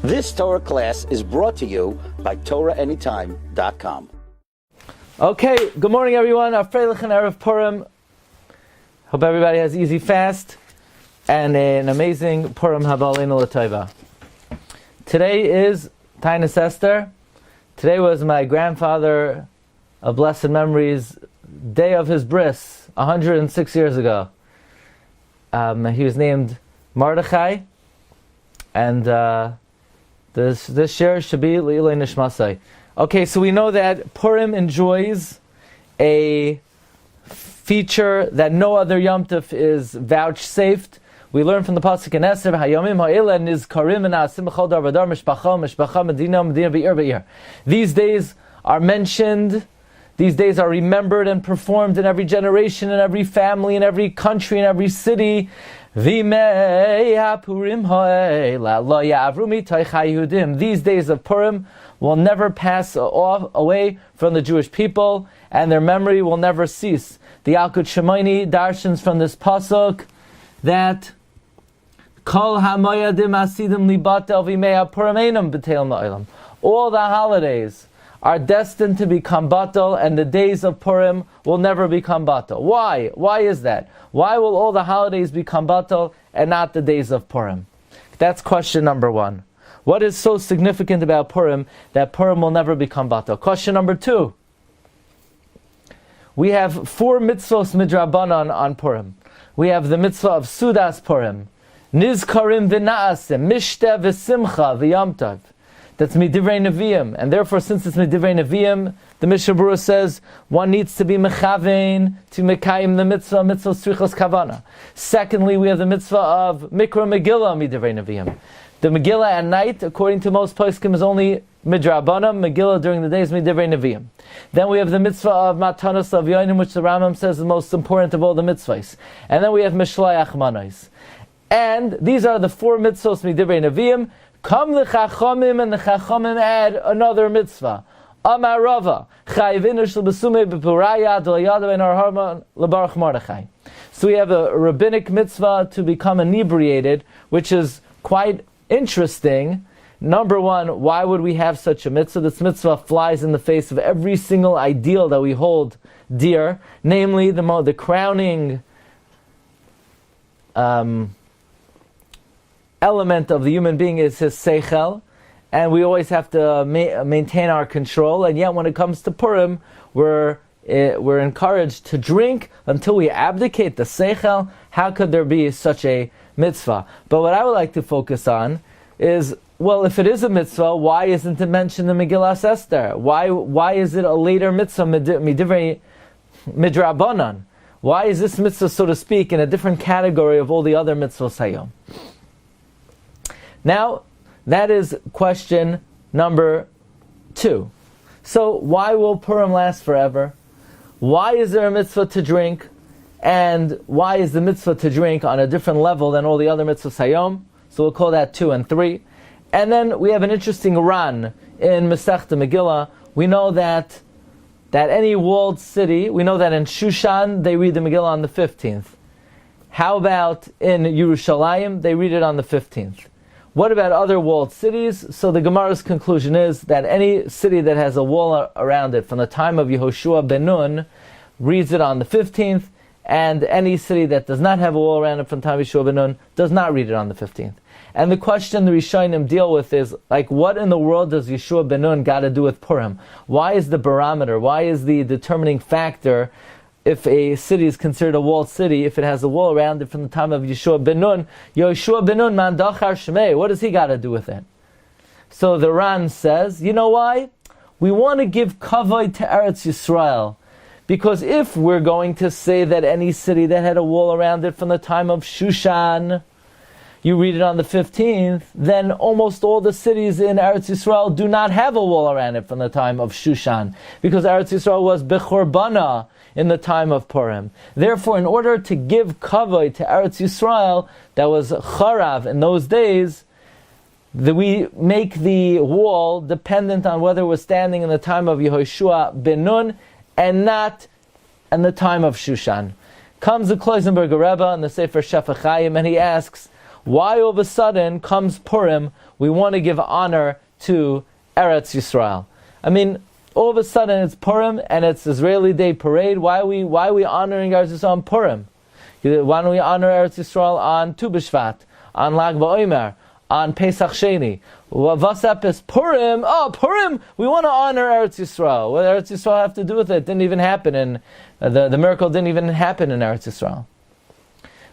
This Torah class is brought to you by TorahAnytime.com. Okay, good morning everyone. Afreilich and Erev Purim. Hope everybody has easy fast and an amazing Purim Haba Aleinu L'Tova. Today is Tainus Esther. Today was my grandfather of blessed memories, day of his bris, 106 years ago. He was named Mordechai, and this Shiur should be Le'ilei Nishmasai. Okay, so we know that Purim enjoys a feature that no other Yom Tov is vouchsafed. We learn from the pasuk in Esther, "Hayomim ha'ela nizkarim v'na'asim b'chol dar v'dar mishpacha medina be'ir be'ir." These days are mentioned. These days are remembered and performed in every generation, in every family, in every country, in every city. These days of Purim will never pass away from the Jewish people, and their memory will never cease. The Yalkut Shimoni darshans from this pasuk that Kol hamoyadim asidim libatel v'mei Purim einam b'teil ma'olam. All the holidays are destined to become batal, and the days of Purim will never become batal. Why? Why is that? Why will all the holidays become batal and not the days of Purim? That's question number one. What is so significant about Purim that Purim will never become batal? Question number two. We have 4 mitzvos midrabanan on Purim. We have the mitzvah of Sudas Purim, Nizkarim v'na'asim, Mishteh v'simcha v'yam tov. That's Midivrei Nevi'im, and therefore, since it's Midivrei Nevi'im, the Mishnah Berurah says one needs to be mechavein to mekayim the mitzvah tzrichos kavana. Secondly, we have the mitzvah of Mikra Megillah Midivrei Nevi'im. The Megillah at night, according to most poskim, is only midrabanan. Megillah during the day is Midivrei Nevi'im. Then we have the mitzvah of Matanos of Yonim, which the Rambam says is the most important of all the mitzvahs. And then we have Mishlayach Manos. And these are the 4 mitzvahs Midivrei Nevi'im. Come the Chachamim, and the Chachamim add another mitzvah. Amar Rava, Chayvinu shel besume b'puraya d'al yadav en harman lebarach Mordechai. So we have a rabbinic mitzvah to become inebriated, which is quite interesting. Number one, why would we have such a mitzvah? This mitzvah flies in the face of every single ideal that we hold dear, namely the crowning element of the human being is his seichel, and we always have to maintain our control. And yet, when it comes to Purim, we're encouraged to drink until we abdicate the seichel. How could there be such a mitzvah? But what I would like to focus on is, well, if it is a mitzvah, why isn't it mentioned in Megillas Esther? Why is it a later mitzvah midrabanan? Why is this mitzvah, so to speak, in a different category of all the other mitzvahs hayom? Now, that is question number 2. So, why will Purim last forever? Why is there a mitzvah to drink? And why is the mitzvah to drink on a different level than all the other mitzvahs hayom? So we'll call that 2 and 3. And then we have an interesting ran in Masechta Megillah. We know that any walled city, we know that in Shushan they read the Megillah on the 15th. How about in Yerushalayim? They read it on the 15th. What about other walled cities? So the Gemara's conclusion is that any city that has a wall around it from the time of Yehoshua ben Nun reads it on the 15th, and any city that does not have a wall around it from the time of Yehoshua ben Nun does not read it on the 15th. And the question the Rishonim deal with is, like, what in the world does Yehoshua ben Nun got to do with Purim? Why is the barometer, why is the determining factor if a city is considered a walled city, if it has a wall around it from the time of Yehoshua ben Nun? Yehoshua ben Nun, man dachar shmei, what does he got to do with it? So the Ran says, you know why? We want to give kavod to Eretz Yisrael. Because if we're going to say that any city that had a wall around it from the time of Shushan, you read it on the 15th, then almost all the cities in Eretz Yisrael do not have a wall around it from the time of Shushan. Because Eretz Yisrael was Bechorbana in the time of Purim. Therefore, in order to give kavod to Eretz Yisrael, that was charav in those days, we make the wall dependent on whether it was standing in the time of Yehoshua ben Nun and not in the time of Shushan. Comes the Klausenberger Rebbe in the Sefer Shefach Chaim, and he asks, Why all of a sudden comes Purim, we want to give honor to Eretz Yisrael? I mean, all of a sudden it's Purim and it's Israeli Day Parade. Why are we honoring Eretz Yisrael on Purim? Why don't we honor Eretz Yisrael on Tu B'Shvat, on Lag BaOmer, on Pesach Sheni? What's up is Purim? Oh, Purim! We want to honor Eretz Yisrael. What does Eretz Yisrael have to do with it? It didn't even happen in the miracle didn't even happen in Eretz Yisrael.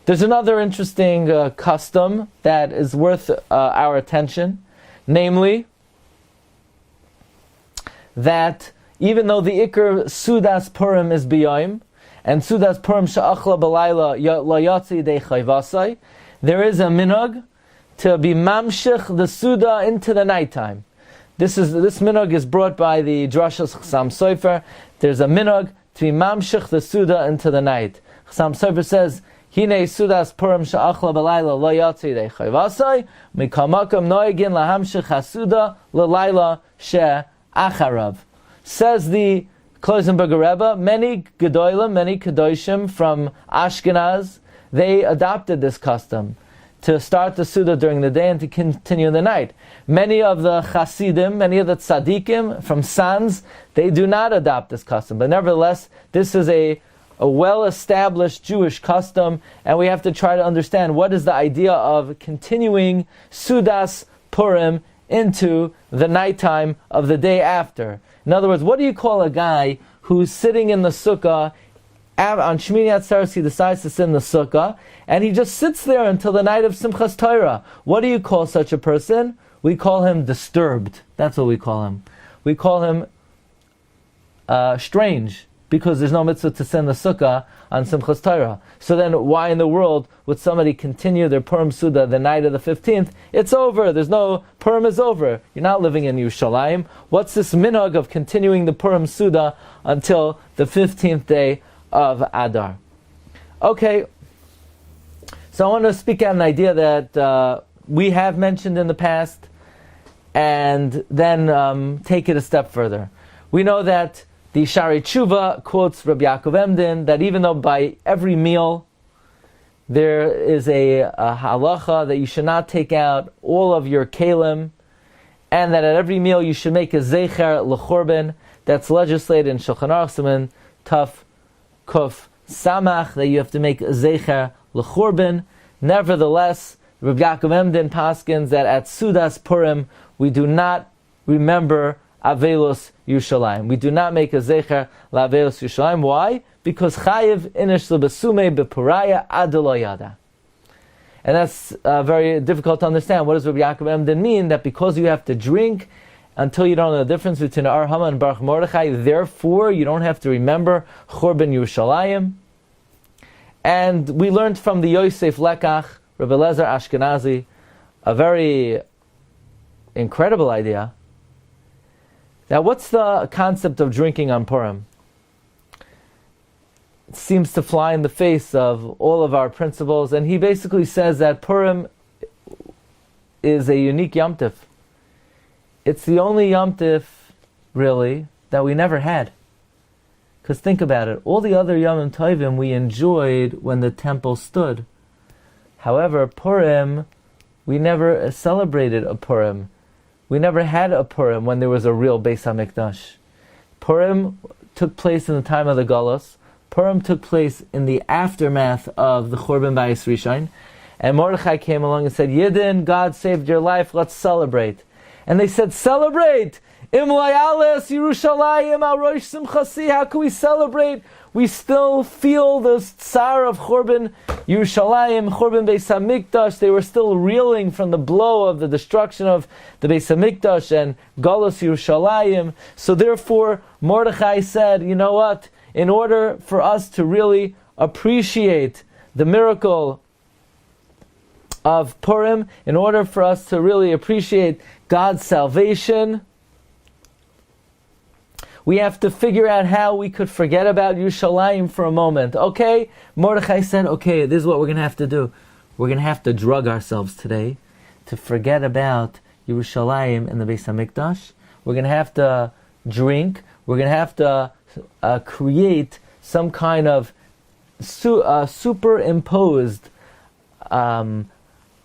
There's another interesting custom that is worth our attention, namely that even though the Iker Sudas Purim is B'yom, and Sudas Purim Sha'achla B'layla La Yatsi Dei Chayvasai, there is a minhag to be mamshich the Suda into the nighttime. This minhag is brought by the Drashas Chasam Sofer. There's a minhag to be mamshich the Suda into the night. Chasam Sofer says, Hine Sudas Purim Sha'achla B'layla La Yatsi Dei Chayvasai Mikamakam Noegin Lahamshich HaSuda L'layla She Acharav. Says the Klausenberger Rebbe, many Gedolim, many Kedoshim from Ashkenaz, they adopted this custom to start the Suda during the day and to continue the night. Many of the Chasidim, many of the Tzadikim from Sanz, they do not adopt this custom. But nevertheless, this is a well-established Jewish custom, and we have to try to understand what is the idea of continuing Sudas Purim into the nighttime of the day after. In other words, what do you call a guy who's sitting in the sukkah on Shmini Atzeres? He decides to sit in the sukkah, and he just sits there until the night of Simchas Torah. What do you call such a person? We call him disturbed. That's what we call him. We call him strange, because there's no mitzvah to sit in the sukkah on Simchas Torah. So then why in the world would somebody continue their Purim Suda the night of the 15th? It's over. Purim is over. You're not living in Yerushalayim. What's this minhag of continuing the Purim Suda until the 15th day of Adar? Okay, so I want to speak out an idea that we have mentioned in the past, and then take it a step further. We know that the Shari Tshuva quotes Rabbi Yaakov Emden that even though by every meal there is a halacha that you should not take out all of your kalim, and that at every meal you should make a zecher l'chorben, that's legislated in Shulchan Aruch Siman Taf Kuf Samach, that you have to make a zecher l'chorben. Nevertheless, Rabbi Yaakov Emden paskins that at Sudas Purim we do not remember Avelos Yerushalayim. We do not make a zecher la'Avelos Yerushalayim. Why? Because chayiv inish lebesume bepuraya ad lo yada. And that's very difficult to understand. What does Rabbi Yaakov Emden mean? That because you have to drink until you don't know the difference between Ar Hama and Baruch Mordechai, therefore you don't have to remember Churban Yerushalayim. And we learned from the Yosef Lekach, Rebbe Lezer Ashkenazi, a very incredible idea. Now, what's the concept of drinking on Purim? It seems to fly in the face of all of our principles, and he basically says that Purim is a unique Yom Tif. It's the only Yom Tif, really, that we never had. Because think about it, all the other Yom Tovim we enjoyed when the temple stood. However, Purim, we never celebrated a Purim. We never had a Purim when there was a real Beis HaMikdash. Purim took place in the time of the Galus. Purim took place in the aftermath of the Churban Bayis Rishon. And Mordechai came along and said, Yidden, God saved your life, let's celebrate. And they said, celebrate! Im layales Yerushalayim al rosh simchasi. How can we celebrate? We still feel the tsar of Churban Yerushalayim, Churban Beis HaMikdash. They were still reeling from the blow of the destruction of the Beis HaMikdash and Galus Yerushalayim. So therefore, Mordechai said, you know what? In order for us to really appreciate the miracle of Purim, in order for us to really appreciate God's salvation, we have to figure out how we could forget about Yerushalayim for a moment. Okay? Mordechai said, okay, this is what we're going to have to do. We're going to have to drug ourselves today to forget about Yerushalayim and the Beis HaMikdash. We're going to have to drink. We're going to have to create some kind of superimposed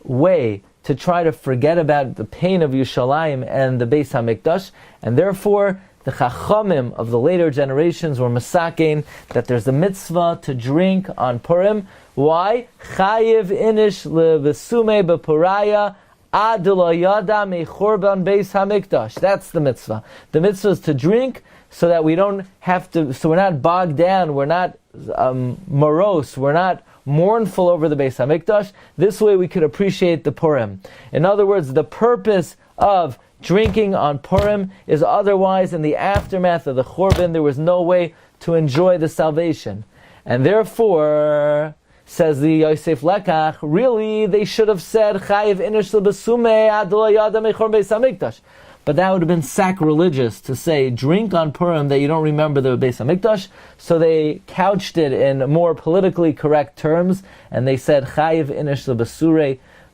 way to try to forget about the pain of Yerushalayim and the Beis HaMikdash, and therefore the Chachamim of the later generations were masakein that there's a mitzvah to drink on Purim. Why? Chayiv inish levesume bepuraya ad lo yada mechorban Beis HaMikdash. That's the mitzvah. The mitzvah is to drink so that we don't have to, so we're not bogged down, we're not morose, we're not mournful over the Beis HaMikdash. This way we could appreciate the Purim. In other words, the purpose of drinking on Purim is otherwise in the aftermath of the Churban there was no way to enjoy the salvation. And therefore, says the Yosef Lekach, really they should have said Chayiv inish lebesume ad lo yada mechor Beis HaMikdash. But that would have been sacrilegious to say drink on Purim that you don't remember the Beis HaMikdash. So they couched it in more politically correct terms, and they said Chayiv inish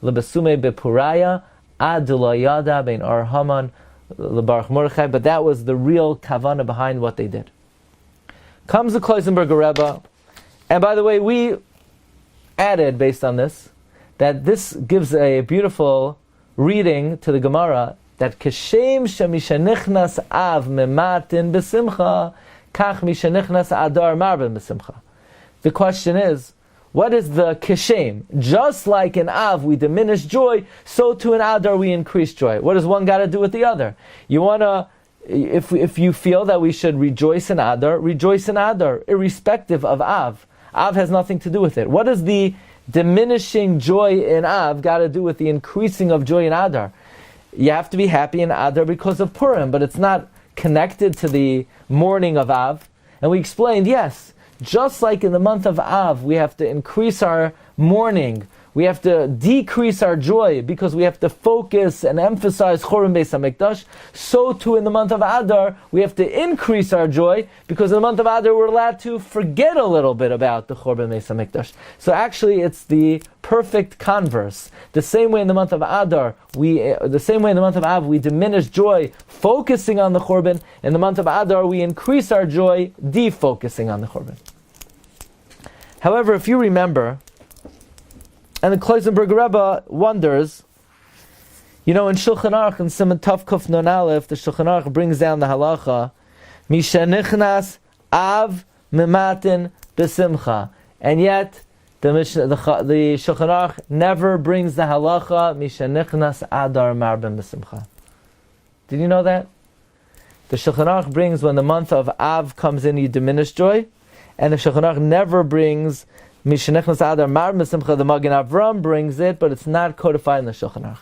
lebesume bepuraya ad lo yada bein Ar Haman lebarach Mordechai. But that was the real kavanah behind what they did. Comes the Klausenberger Rebbe, and by the way, we added based on this that this gives a beautiful reading to the Gemara that Keshem shemishanichnas av mematin besimcha kach mishanichnas adar marben besimcha. The question is, what is the Keshem? Just like in Av we diminish joy, so too in Adar we increase joy. What does one got to do with the other? You want to, if you feel that we should rejoice in Adar, irrespective of Av. Av has nothing to do with it. What does the diminishing joy in Av got to do with the increasing of joy in Adar? You have to be happy in Adar because of Purim, but it's not connected to the mourning of Av. And we explained, yes, just like in the month of Av, we have to increase our mourning, we have to decrease our joy because we have to focus and emphasize Churban Beis HaMikdash. So too in the month of Adar, we have to increase our joy because in the month of Adar we're allowed to forget a little bit about the Churban Beis HaMikdash. So actually it's the perfect converse. The same way in the month of Adar, the same way in the month of Av, we diminish joy focusing on the Churban. In the month of Adar, we increase our joy defocusing on the Churban. However, if you remember, and the Klausenberger Rebbe wonders, in Shulchan Aruch, in Siman Tav Kuf Nun Aleph, the Shulchan Aruch brings down the halacha, Mishanichnas Av Mematin Besimcha. And yet, the Shulchan Aruch never brings the halacha, Mishanichnas Adar Marben Besimcha. Did you know that? The Shulchan Aruch brings when the month of Av comes in, you diminish joy, and the Shulchan Aruch never brings Mishnechnas Adar Mar Mesimcha. The Magen Avram brings it, but it's not codified in the Shulchan Aruch.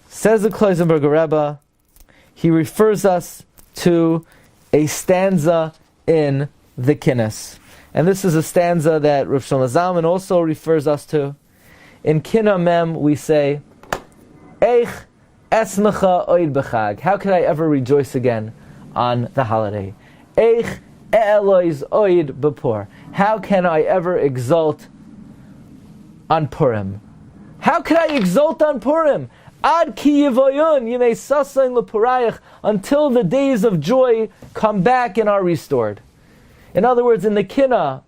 Says the Klausenberger Rebbe, he refers us to a stanza in the Kinnis. And this is a stanza that Rav Shlomo Zalman also refers us to. In Kinna Mem we say, Eich esmecha oid b'chag. How could I ever rejoice again on the holiday? Eich Elois oid b'pur. How can I ever exult on Purim? How can I exult on Purim? Ad ki yivoyun yimei sasain lepurayach, until the days of joy come back and are restored. In other words, in the Kinna,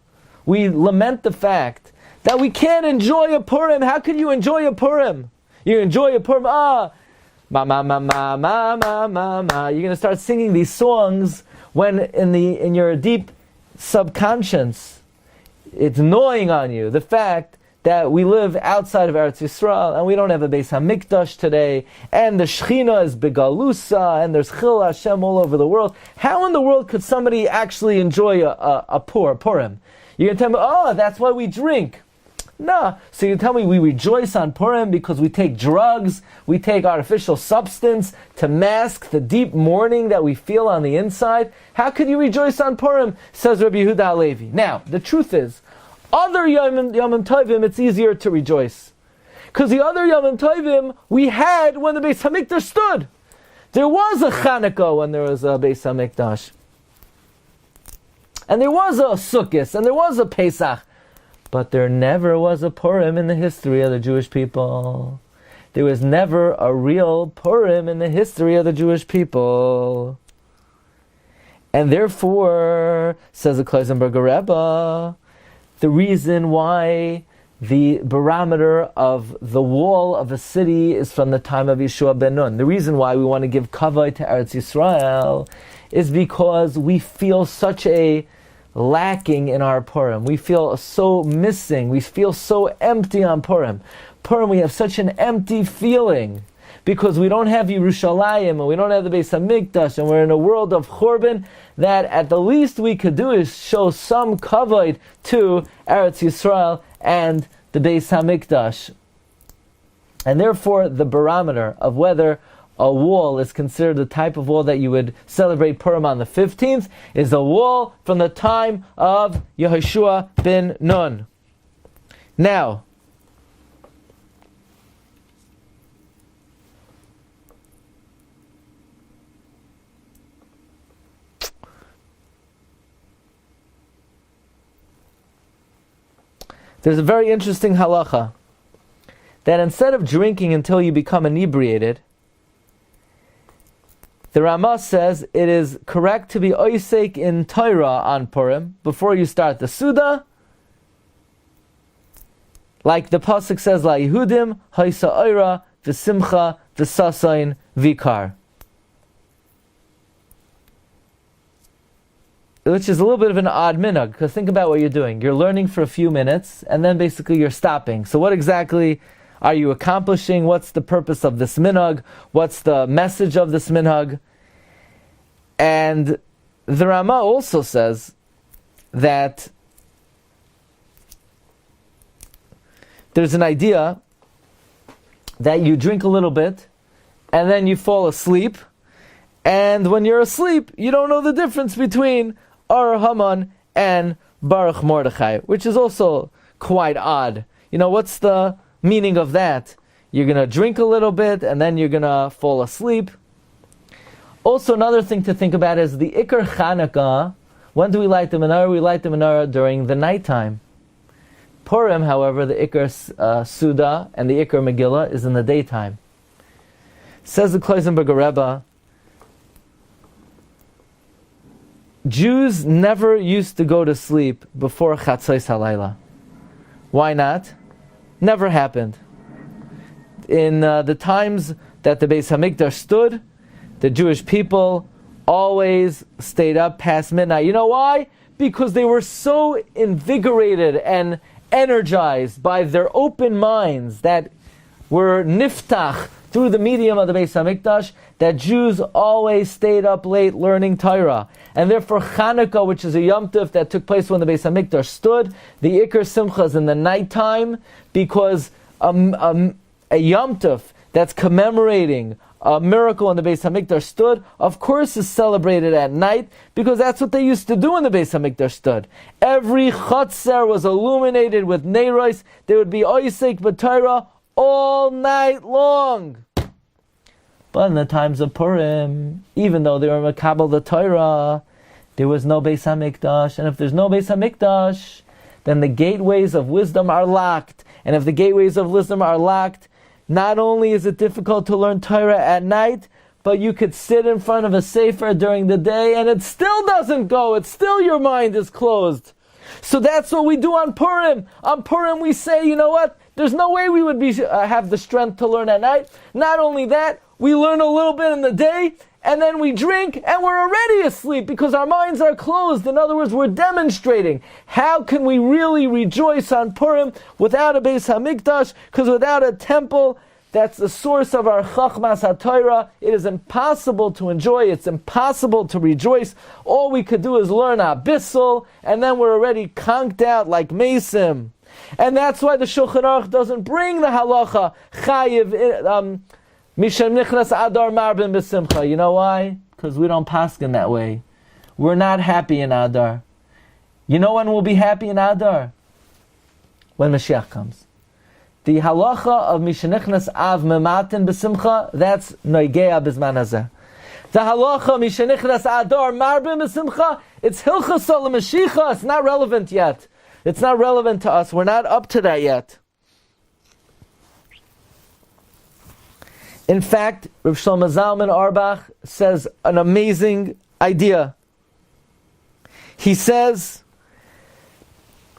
we lament the fact that we can't enjoy a Purim. How can you enjoy a Purim? You enjoy a Purim, ma ma ma ma ma ma ma ma. You're going to start singing these songs when in your deep subconscious, it's gnawing on you the fact that we live outside of Eretz Yisrael and we don't have a Beis HaMikdash today, and the Shechina is Begalusa, and there's Chil Hashem all over the world. How in the world could somebody actually enjoy a Purim? You're going to tell me, oh, that's why we drink. No. So you tell me we rejoice on Purim because we take drugs, we take artificial substance to mask the deep mourning that we feel on the inside. How could you rejoice on Purim? Says Rabbi Yehuda HaLevi. Now, the truth is, other Yomim Tovim, it's easier to rejoice. Because the other Yomim Tovim we had when the Beis HaMikdash stood. There was a Chanukah when there was a Beis HaMikdash. And there was a Sukkot, and there was a Pesach. But there never was a Purim in the history of the Jewish people. There was never a real Purim in the history of the Jewish people. And therefore, says the Klausenberger Rebbe, the reason why the barometer of the wall of a city is from the time of Yeshua ben Nun. The reason why we want to give kavod to Eretz Yisrael is because we feel such a lacking in our Purim. We feel so missing. We feel so empty on Purim. Purim, we have such an empty feeling because we don't have Yerushalayim and we don't have the Beis HaMikdash and we're in a world of Churban, that at the least we could do is show some kavod to Eretz Yisrael and the Beis HaMikdash. And therefore, the barometer of whether a wall is considered the type of wall that you would celebrate Purim on the 15th is a wall from the time of Yehoshua ben Nun. Now, there's a very interesting halacha that instead of drinking until you become inebriated, the Ramah says it is correct to be oisek in Torah on Purim before you start the Suda, like the pasuk says, La Yehudim haisa oira v'simcha v'sasain vikar, which is a little bit of an odd minhag, because think about what you're doing. You're learning for a few minutes, and then basically you're stopping. So what exactly are you accomplishing? What's the purpose of this minhag? What's the message of this minhag? And the Ramah also says that there's an idea that you drink a little bit, and then you fall asleep, and when you're asleep, you don't know the difference between Ar Haman and Baruch Mordechai, which is also quite odd. You know, what's the meaning of that? You're going to drink a little bit, and then you're going to fall asleep. Also, another thing to think about is the Ikar Chanukah. When do we light the menorah? We light the menorah during the nighttime. Purim, however, the Ikar Suda and the Ikar Megillah is in the daytime. Says the Klausenberger Rebbe, Jews never used to go to sleep before Chatzos Halayla. Why not? Never happened. In the times that the Beis HaMikdash stood, the Jewish people always stayed up past midnight. You know why? Because they were so invigorated and energized by their open minds that were niftach through the medium of the Beis HaMikdash, that Jews always stayed up late learning Torah. And therefore Chanukah, which is a Yom Tov that took place when the Beis HaMikdash stood, the Ikar Simcha is in the nighttime, because a Yom Tov that's commemorating a miracle when the Beis HaMikdash stood, of course is celebrated at night, because that's what they used to do when the Beis HaMikdash stood. Every Chatzar was illuminated with Neiros. There would be Oisek B'Torah all night long. But in the times of Purim, even though they were Makabel the Torah, there was no Beis HaMikdash. And if there's no Beis HaMikdash, then the gateways of wisdom are locked. And if the gateways of wisdom are locked, not only is it difficult to learn Torah at night, but you could sit in front of a sefer during the day and it still doesn't go. It's still, your mind is closed. So that's what we do on Purim. On Purim we say, you know what? There's no way we would have the strength to learn at night. Not only that, we learn a little bit in the day, and then we drink, and we're already asleep because our minds are closed. In other words, we're demonstrating how can we really rejoice on Purim without a Beis HaMikdash, because without a temple that's the source of our Chachmas HaTorah, it is impossible to enjoy, it's impossible to rejoice. All we could do is learn Abyssal, and then we're already conked out like Mesim. And that's why the Shulchan Aruch doesn't bring the halacha chayiv Mishem nichnas adar marbin b'simcha. You know why? Because we don't paskin that way. We're not happy in Adar. You know when we'll be happy in Adar? When Mashiach comes. The halacha of Mishem nichnas av mematin b'simcha, that's noigea b'zman hazeh. The halacha Mishem nichnas adar marbin b'simcha, it's hilchas l'mashiach. It's not relevant yet. It's not relevant to us. We're not up to that yet. In fact, Rav Shlomo Zalman Auerbach says an amazing idea. He says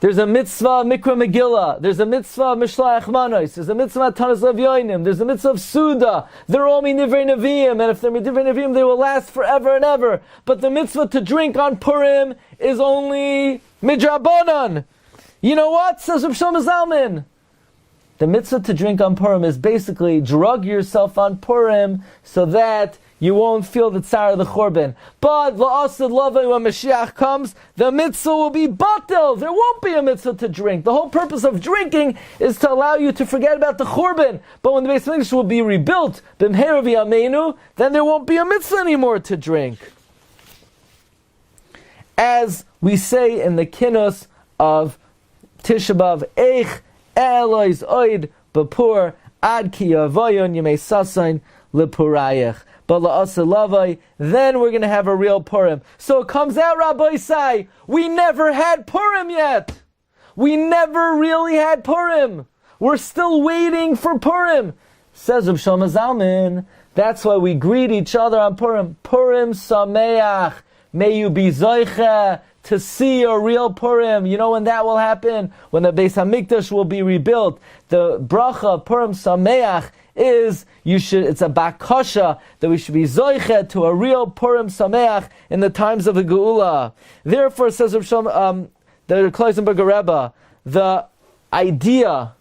There's a mitzvah of Mikra Megillah. There's a mitzvah of Mishlach Manos. There's a mitzvah of Tanas Levyoinim. There's a mitzvah of Suda. They're all Midivrei Nevi'im, and if they're Midivrei Nevi'im, they will last forever and ever. But the mitzvah to drink on Purim is only Midrabanan. You know what? Says Rav Shlomo Zalman. The mitzvah to drink on Purim is basically drug yourself on Purim so that you won't feel the tsar of the Churban. But la'asad lavai, when Mashiach comes, the mitzvah will be batel. There won't be a mitzvah to drink. The whole purpose of drinking is to allow you to forget about the Churban. But when the Beis Hamikdash will be rebuilt, b'mheira v'yameinu, then there won't be a mitzvah anymore to drink. As we say in the Kinnus of Tisha B'Av, Eich Elois oid b'pur ad ki yavoyon yemei sasain lepurayach. But la'asa lavai, then we're going to have a real Purim. So it comes out, Rabbi Isai, we never had Purim yet. We never really had Purim. We're still waiting for Purim. Says Rav Shlomo Zalman, that's why we greet each other on Purim. Purim Sameach. May you be zoiche to see a real Purim. You know when that will happen? When the Beis Hamikdash will be rebuilt. The bracha Purim Sameach is it's a bakasha that we should be zoiche to a real Purim Sameach in the times of the Geula. Therefore, says Rav Shlomo, the Klausenberger Rebbe, the idea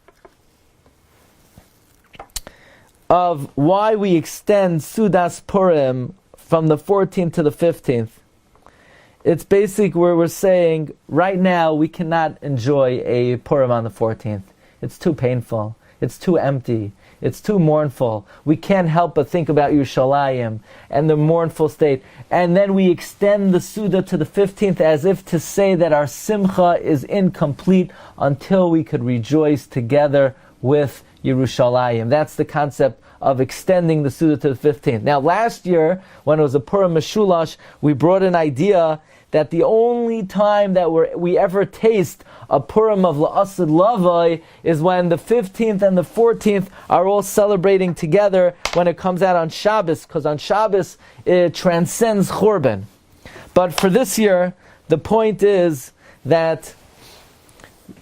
of why we extend Sudas Purim from the 14th to the 15th. It's basically where we're saying, right now we cannot enjoy a Purim on the 14th. It's too painful. It's too empty. It's too mournful. We can't help but think about Yerushalayim and the mournful state. And then we extend the Suda to the 15th as if to say that our Simcha is incomplete until we could rejoice together with Yerushalayim. That's the concept of extending the Suda to the 15th. Now last year, when it was a Purim Meshulash, we brought an idea that the only time that we ever taste a Purim of La'asad Lavai is when the 15th and the 14th are all celebrating together when it comes out on Shabbos, because on Shabbos it transcends Churban. But for this year, the point is that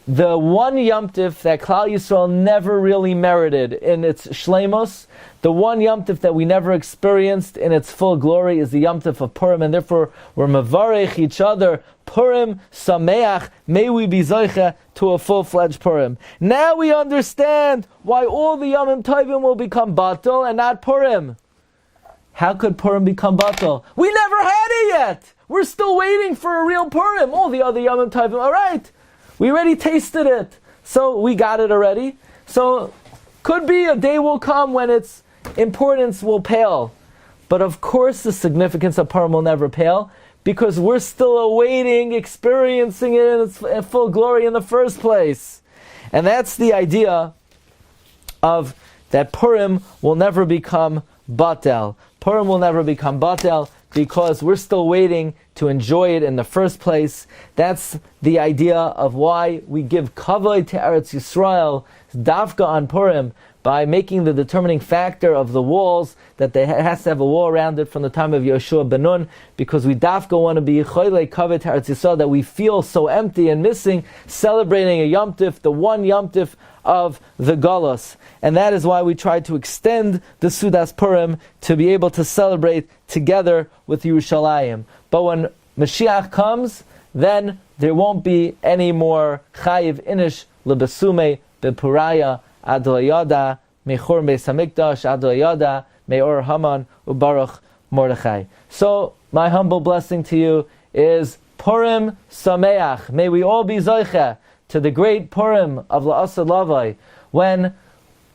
the one Yom Tif that Klal Yisrael never really merited in its shleimus, the one Yom Tif that we never experienced in its full glory is the Yom Tif of Purim, and therefore we're mevarech each other, Purim Sameach, may we be zoiche to a full-fledged Purim. Now we understand why all the Yomim Tovim will become Batal and not Purim. How could Purim become Batal? We never had it yet! We're still waiting for a real Purim. All the other Yomim Tovim, alright, we already tasted it, so we got it already. So, could be a day will come when its importance will pale. But of course the significance of Purim will never pale, because we're still awaiting, experiencing it in its full glory in the first place. And that's the idea of that Purim will never become Batel. Purim will never become Batel, because we're still waiting to enjoy it in the first place. That's the idea of why we give kavod to Eretz Yisrael, dafka on Purim, by making the determining factor of the walls, that there has to have a wall around it from the time of Yoshua ben Nun, because we dafka want to be choylei kavod to Eretz Yisrael, that we feel so empty and missing, celebrating a Yom Tif, the one Yom Tif of the Galus. And that is why we try to extend the Sudas Purim to be able to celebrate together with Yerushalayim. But when Mashiach comes, then there won't be any more chayiv inish lebesume bepuraya adoyada mechor beis hamikdash adoyada meor Haman ubaruch Mordechai. So my humble blessing to you is Purim Sameach. May we all be zoiche to the great Purim of La'asad Lavai, when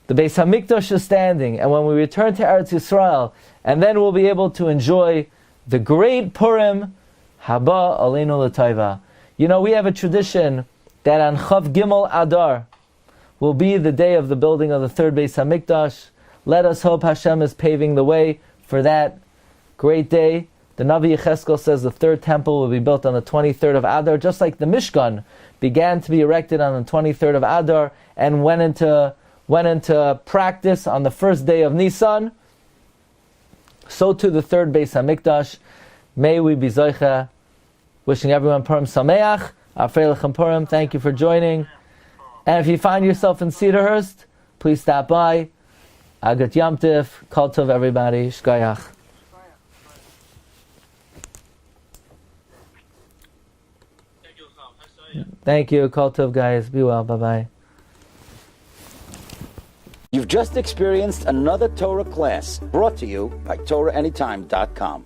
the Beis Hamikdash is standing, and when we return to Eretz Yisrael, and then we'll be able to enjoy the great Purim, Haba Aleinu L'Taiva. You know, we have a tradition that on Chav Gimel Adar will be the day of the building of the third Beis Hamikdash. Let us hope Hashem is paving the way for that great day. The Navi Yecheskel says the third temple will be built on the 23rd of Adar, just like the Mishkan began to be erected on the 23rd of Adar and went into practice on the first day of Nisan. So too the third Beis Hamikdash. May we be zoicha. Wishing everyone Purim Sameach. Afreilichem Purim, thank you for joining. And if you find yourself in Cedarhurst, please stop by. Agat Yom Tif, Kol Tov everybody, Shkoyach. Thank you, Kol Tov guys, be well, bye-bye. You've just experienced another Torah class brought to you by TorahAnytime.com.